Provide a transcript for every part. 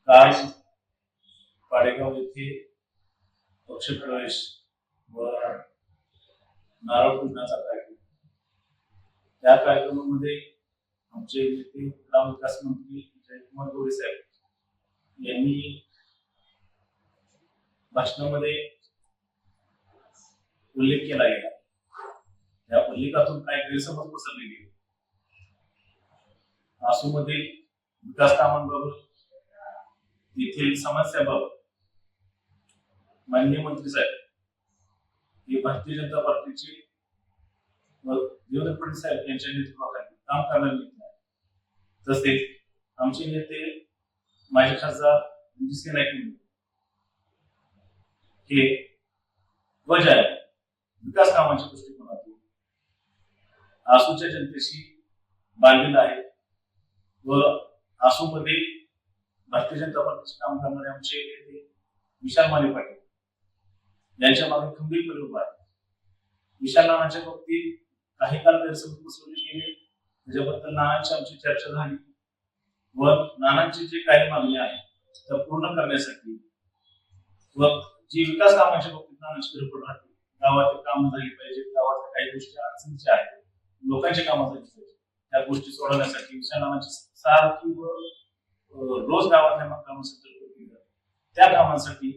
काल पाडेगाव येथे पक्षप्रवेश व नारळ पूजनाचा कार्यक्रम. त्या कार्यक्रमामध्ये आमचे नेते ग्रामविकास मंत्री जयकुमार गोरे साहेब यांनी भाषणामध्ये उल्लेख केला गेला. या उल्लेखातून काही गैरसमज पसरले गेले. आसूमधील विकास कामांबाबत, येथील समस्याबाबत माननीय मंत्री साहेब हे भारतीय जनता पार्टीचे व देवेंद्र फडणवीस साहेब यांच्या नेतृत्वाखाली काम करणारे नेते आहेत. तसेच आमचे नेते माजी खासदार रणजित नाईक हे ध्वज आहे विकास कामांच्या दृष्टिकोनातून आसूच्या जनतेशी बांधलेला आहे व आसूमध्ये भारतीय जनता पार्टीचे काम करणारे आमचे नेते विशाल माने पाटील यांच्या मागे खंबीरपणे उभा आहे. विशाल नानांच्या बाबतीत काही काळ गैरसमज पसरवले गेले, त्याच्याबद्दल नानांची आमची चर्चा झाली व नानांची जे काही मागणी आहे त्या पूर्ण करण्यासाठी व जी विकास कामांच्या बाबतीत नानांची धडपड राहते, गावातील काम झाली पाहिजे, गावातल्या काही गोष्टी अडचणीच्या आहेत, लोकांची कामं झाली पाहिजे, त्या गोष्टी सोडवण्यासाठी विशाल नानांची सारखी व रोज गावातल्या कामासाठी त्या कामांसाठी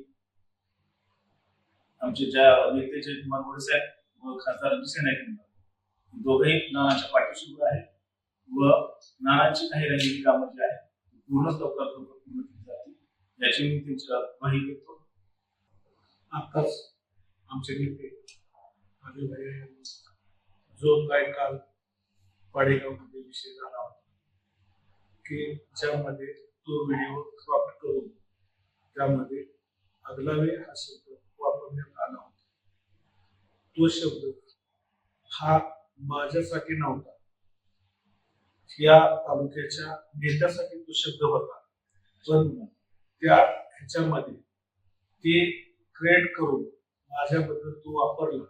आमचे ज्या नेते जयकुमार गोरे साहेब व खासदार रणजित नाईक दोघेही नानांच्या पाठीशी उभे आहेत व नानांची काही राहिलेली कामं जी आहेत पूर्णच लवकरात लवकर पूर्ण केली जातील याची मी त्यांच्या ग्वाही देतो. आताच आमचे नेते जो काही काल पाडेगावमध्ये विषय झाला होता की ज्यामध्ये तो व्हिडिओ क्रॉप करून त्यामध्ये अगलावे हा शब्द वापरण्यात आला होता. तो शब्द हा माझ्यासाठी नव्हता, या तालुक्याच्या नेत्यासाठी तो शब्द होता, पण त्या ह्याच्यामध्ये ते क्रिएट करून माझ्याबद्दल तो वापरला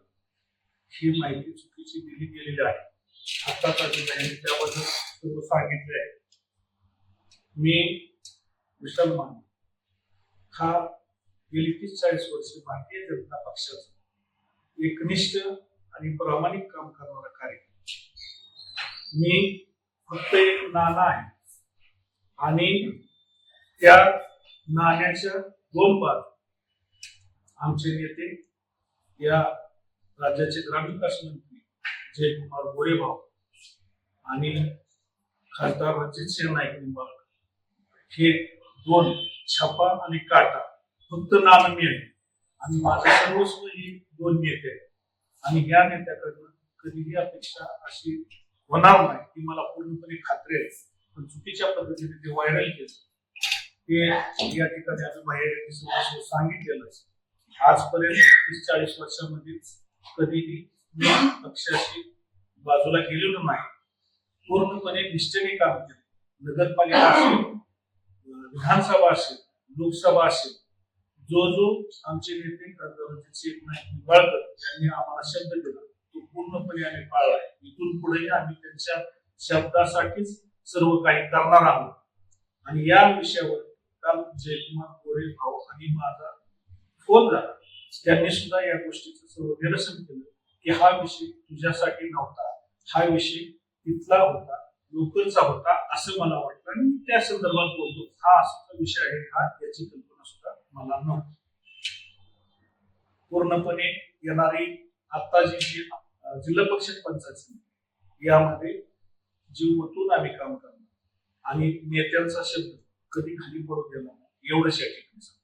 ही माहिती चुकीची दिली गेलेली आहे. आता त्याबद्दल सर्व सांगितले आहे. मी विशाल माने हा गेली 30-40 वर्ष भारतीय जनता पक्षाचा एकनिष्ठ आणि प्रामाणिक काम करणारा कार्यकर्ता. मी फक्त एक नाणा आहे आणि त्या नाण्याच्या दोन बाजू. आमचे नेते या राज्याचे ग्रामविकास मंत्री जयकुमार गोरे भाऊ आणि खासदार रणजित नाईक निंबाळकर हे दोन छापा आणि काटा फक्त नाम मी आहे आणि माझं सर्वस्व ही दोन नेते आहेत. आणि या नेत्याकडनं कधीही अपेक्षा अशी होणार नाही की मला पूर्णपणे खात्री आहे, पण चुकीच्या पद्धतीने ते व्हायरल केलं ते या ठिकाणी आम्ही बाहेर सांगितलेलं. आजपर्यंत 30-40 वर्षामध्ये कधीही मी पक्षाशी बाजूला गेलेलो नाही, पूर्णपणे निष्ठेने काम केलं. नगरपालिका असेल, विधानसभा असेल, लोकसभा असेल, जो आमचे नेते रणजित नाईक निंबाळकर यांनी आम्हाला शब्द दिला तो पूर्णपणे आम्ही पाळलाय. इथून पुढेही आम्ही त्यांच्या शब्दासाठीच सर्व काही करणार आहोत. आणि या विषयावर काल जयकुमार गोरे भाऊ आणि माझा फोन झाला, त्यांनी सुद्धा या गोष्टीचं सर्व निरसन केलं की हा विषय तुझ्यासाठी नव्हता, हा विषय तिथला होता, लोकलचा होता असं मला वाटतं आणि त्या संदर्भात बोलतो. हा असा विषय आहे हा, याची कल्पना सुद्धा मला नव्हती. पूर्णपणे येणारी आता जी जिल्हा परिषद पंचायत समिती यामध्ये जीव ओतून आम्ही काम करणार आणि नेत्यांचा शब्द कधी खाली पडू देणार एवढंच या ठिकाणी.